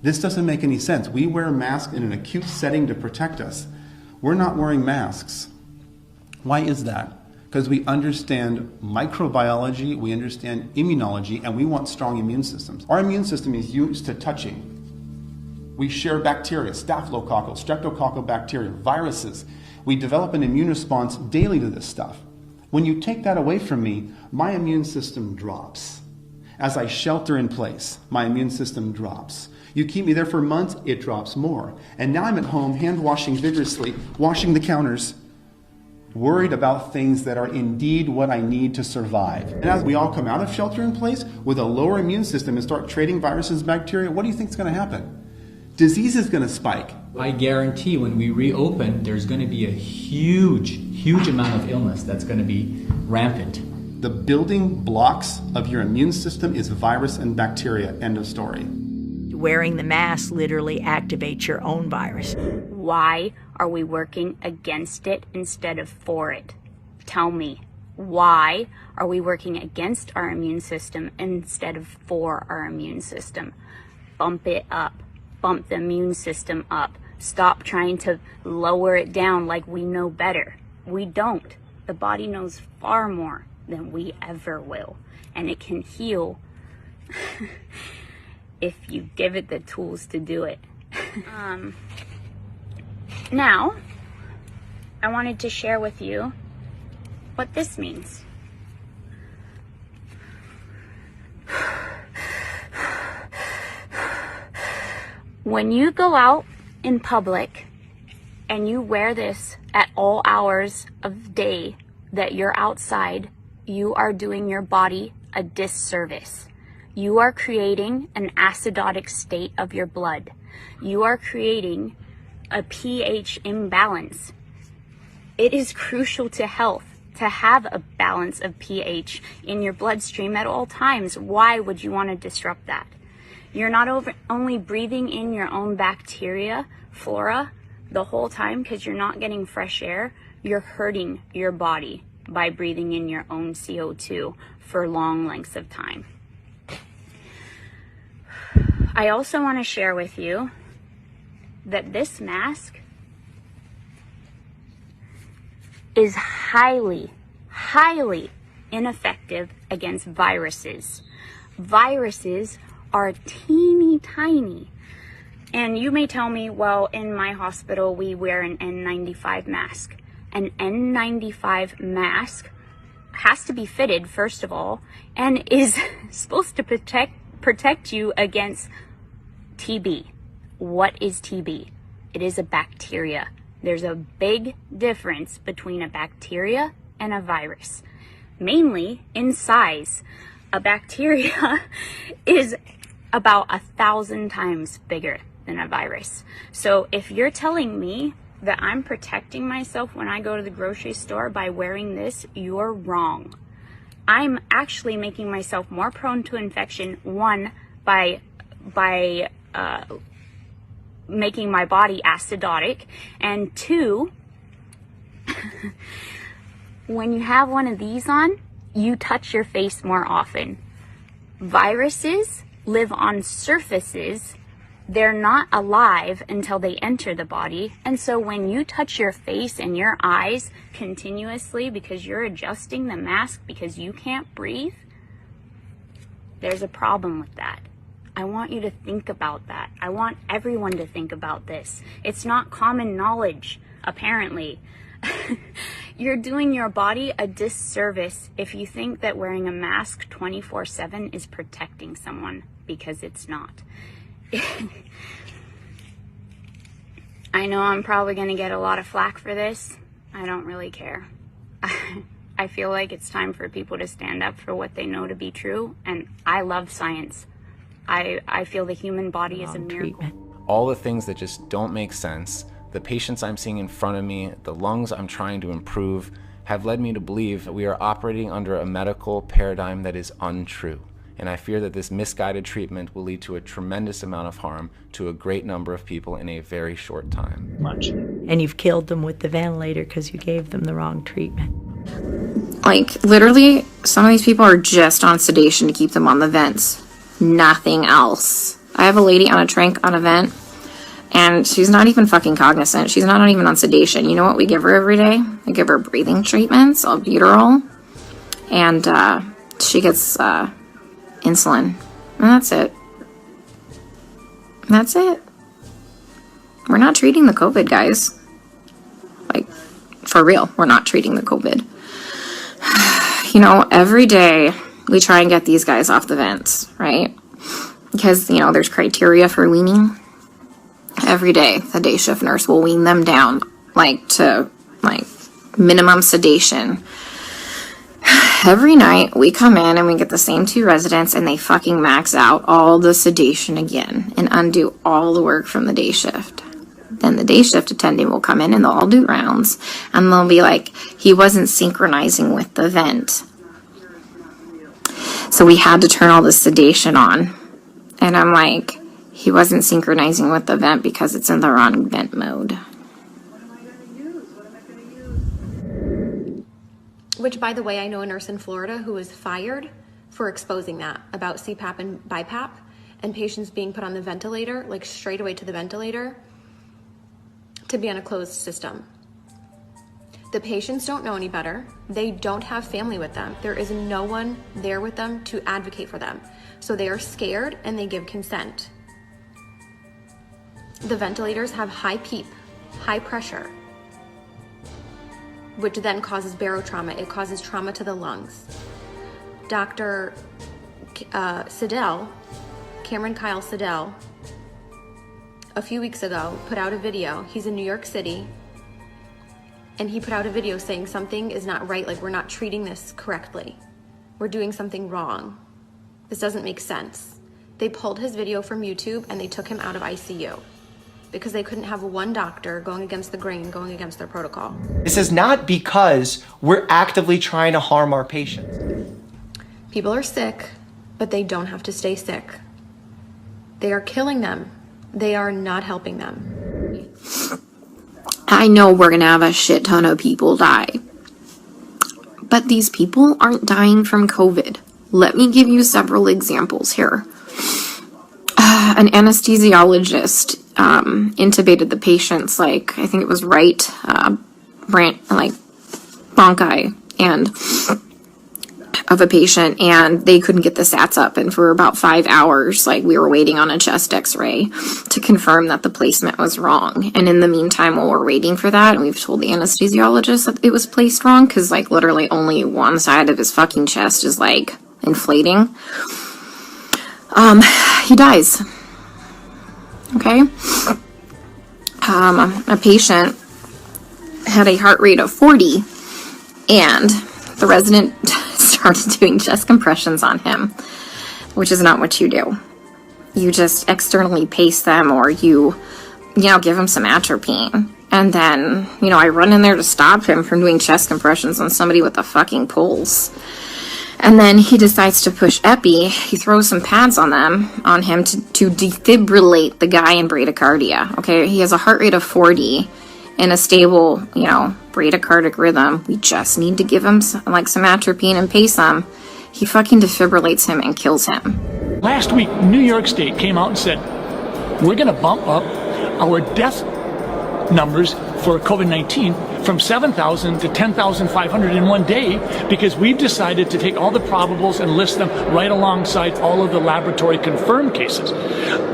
This doesn't make any sense. We wear a mask in an acute setting to protect us. We're not wearing masks. Why is that? Because we understand microbiology, we understand immunology, and we want strong immune systems. Our immune system is used to touching. We share bacteria, staphylococcal, streptococcal bacteria, viruses. We develop an immune response daily to this stuff. When you take that away from me, my immune system drops. As I shelter in place, my immune system drops. You keep me there for months, it drops more. And now I'm at home, hand washing vigorously, washing the counters, worried about things that are indeed what I need to survive. And as we all come out of shelter in place with a lower immune system and start trading viruses and bacteria, what do you think is going to happen? Disease is going to spike. I guarantee when we reopen, there's going to be a huge amount of illness that's going to be rampant. The building blocks of your immune system is virus and bacteria, end of story. Wearing the mask literally activates your own virus. Why are we working against it instead of for it? Tell me, why are we working against our immune system instead of for our immune system? Bump it up. Bump the immune system up. Stop trying to lower it down like we know better. We don't. The body knows far more than we ever will. And it can heal if you give it the tools to do it. Now, I wanted to share with you what this means. When you go out in public and you wear this at all hours of day that you're outside, you are doing your body a disservice. You are creating an acidotic state of your blood. You are creating a pH imbalance. It is crucial to health to have a balance of pH in your bloodstream at all times. Why would you want to disrupt that? You're not only breathing in your own bacteria, flora, the whole time because you're not getting fresh air, you're hurting your body by breathing in your own CO2 for long lengths of time. I also want to share with you that this mask is highly ineffective against viruses. Viruses are teeny tiny. And you may tell me, well, in my hospital, we wear an N95 mask. An N95 mask has to be fitted, first of all, and is supposed to protect you against TB. What is TB? It is a bacteria. There's a big difference between a bacteria and a virus, mainly in size. A bacteria is about 1,000 times bigger than a virus. So if you're telling me that I'm protecting myself when I go to the grocery store by wearing this, you're wrong. I'm actually making myself more prone to infection, one, by making my body acidotic, and two, when you have one of these on, you touch your face more often. Viruses live on surfaces. They're not alive until they enter the body. And so when you touch your face and your eyes continuously because you're adjusting the mask because you can't breathe, there's a problem with that. I want you to think about that. I want everyone to think about this. It's not common knowledge, apparently. You're doing your body a disservice if you think that wearing a mask 24/7 is protecting someone, because it's not. I know I'm probably going to get a lot of flack for this. I don't really care. I feel like it's time for people to stand up for what they know to be true, and I love science. I feel the human body is a miracle. All the things that just don't make sense, the patients I'm seeing in front of me, the lungs I'm trying to improve, have led me to believe we are operating under a medical paradigm that is untrue. And I fear that this misguided treatment will lead to a tremendous amount of harm to a great number of people in a very short time. And you've killed them with the ventilator because you gave them the wrong treatment. Like, literally, some of these people are just on sedation to keep them on the vents. Nothing else. I have a lady on a trach on a vent, and she's not even fucking cognizant. She's not even on sedation. You know what we give her every day? We give her breathing treatments, albuterol, and she gets insulin. And that's it. That's it. We're not treating the COVID, guys. Like, for real, we're not treating the COVID. You know, every day we try and get these guys off the vents, right? Because, you know, there's criteria for weaning. Every day, the day shift nurse will wean them down, to minimum sedation. Every night, we come in and we get the same 2 residents, and they fucking max out all the sedation again and undo all the work from the day shift. Then the day shift attendant will come in and they'll all do rounds, and they'll be like, he wasn't synchronizing with the vent. So we had to turn all the sedation on. And I'm like, he wasn't synchronizing with the vent because it's in the wrong vent mode. Which, by the way, I know a nurse in Florida who was fired for exposing that about CPAP and BiPAP and patients being put on the ventilator, like straight away to the ventilator, to be on a closed system. The patients don't know any better. They don't have family with them. There is no one there with them to advocate for them. So they are scared and they give consent. The ventilators have high PEEP, high pressure, which then causes barotrauma. It causes trauma to the lungs. Dr. Siddell, Cameron Kyle Siddell, a few weeks ago put out a video. He's in New York City, and he put out a video saying something is not right, like we're not treating this correctly. We're doing something wrong. This doesn't make sense. They pulled his video from YouTube and they took him out of ICU because they couldn't have one doctor going against the grain, going against their protocol. This is not because we're actively trying to harm our patients. People are sick, but they don't have to stay sick. They are killing them. They are not helping them. I know we're gonna have a shit ton of people die, but these people aren't dying from COVID. Let me give you several examples here. An anesthesiologist intubated the patients, I think it was right, bronchi and of a patient, and they couldn't get the SATs up, and for about 5 hours, we were waiting on a chest x-ray to confirm that the placement was wrong. And in the meantime, while we're waiting for that, and we've told the anesthesiologist that it was placed wrong, because literally only one side of his fucking chest is inflating, he dies. Okay? A patient had a heart rate of 40, and the resident started doing chest compressions on him, which is not what you do. You just externally pace them, or you give him some atropine. And then, I run in there to stop him from doing chest compressions on somebody with a fucking pulse. And then he decides to push epi. He throws some pads on him to defibrillate the guy in bradycardia. Okay, he has a heart rate of 40 in a stable, bradycardic rhythm. We just need to give him some atropine and pace him. He fucking defibrillates him and kills him. Last week, New York State came out and said, we're going to bump up our death numbers for COVID-19 from 7,000 to 10,500 in one day, because we've decided to take all the probables and list them right alongside all of the laboratory confirmed cases.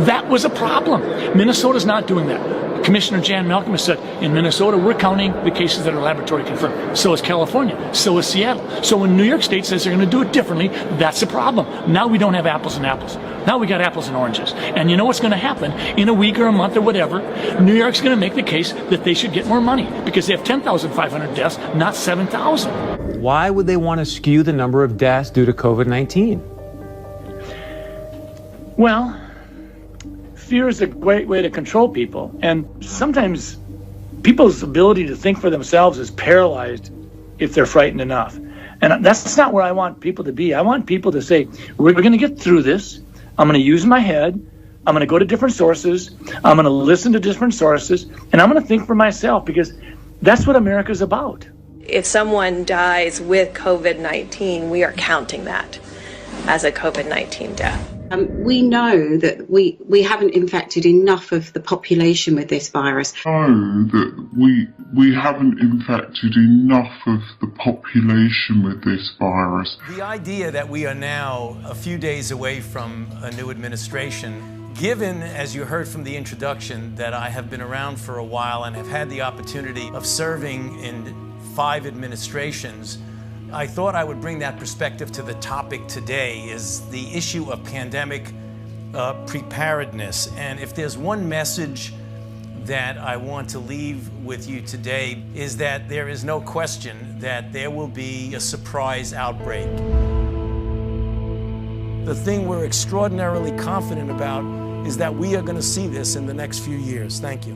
That was a problem. Minnesota's not doing that. Commissioner Jan Malcolm has said, in Minnesota, we're counting the cases that are laboratory confirmed. So is California. So is Seattle. So when New York State says they're going to do it differently, that's a problem. Now we don't have apples and apples. Now we got apples and oranges. And you know what's going to happen? In a week or a month or whatever, New York's going to make the case that they should get more money because they have 10,500 deaths, not 7,000. Why would they want to skew the number of deaths due to COVID-19? Well, fear is a great way to control people, and sometimes people's ability to think for themselves is paralyzed if they're frightened enough. And that's not where I want people to be. I want people to say, we're going to get through this. I'm going to use my head. I'm going to go to different sources. I'm going to listen to different sources, and I'm going to think for myself, because that's what America's about. If someone dies with COVID-19, we are counting that as a COVID-19 death. We know that we haven't infected enough of the population with this virus. We haven't infected enough of the population with this virus. The idea that we are now a few days away from a new administration, given, as you heard from the introduction, that I have been around for a while and have had the opportunity of serving in 5 administrations, I thought I would bring that perspective to the topic today, is the issue of pandemic preparedness. And if there's one message that I want to leave with you today, is that there is no question that there will be a surprise outbreak. The thing we're extraordinarily confident about is that we are going to see this in the next few years. Thank you.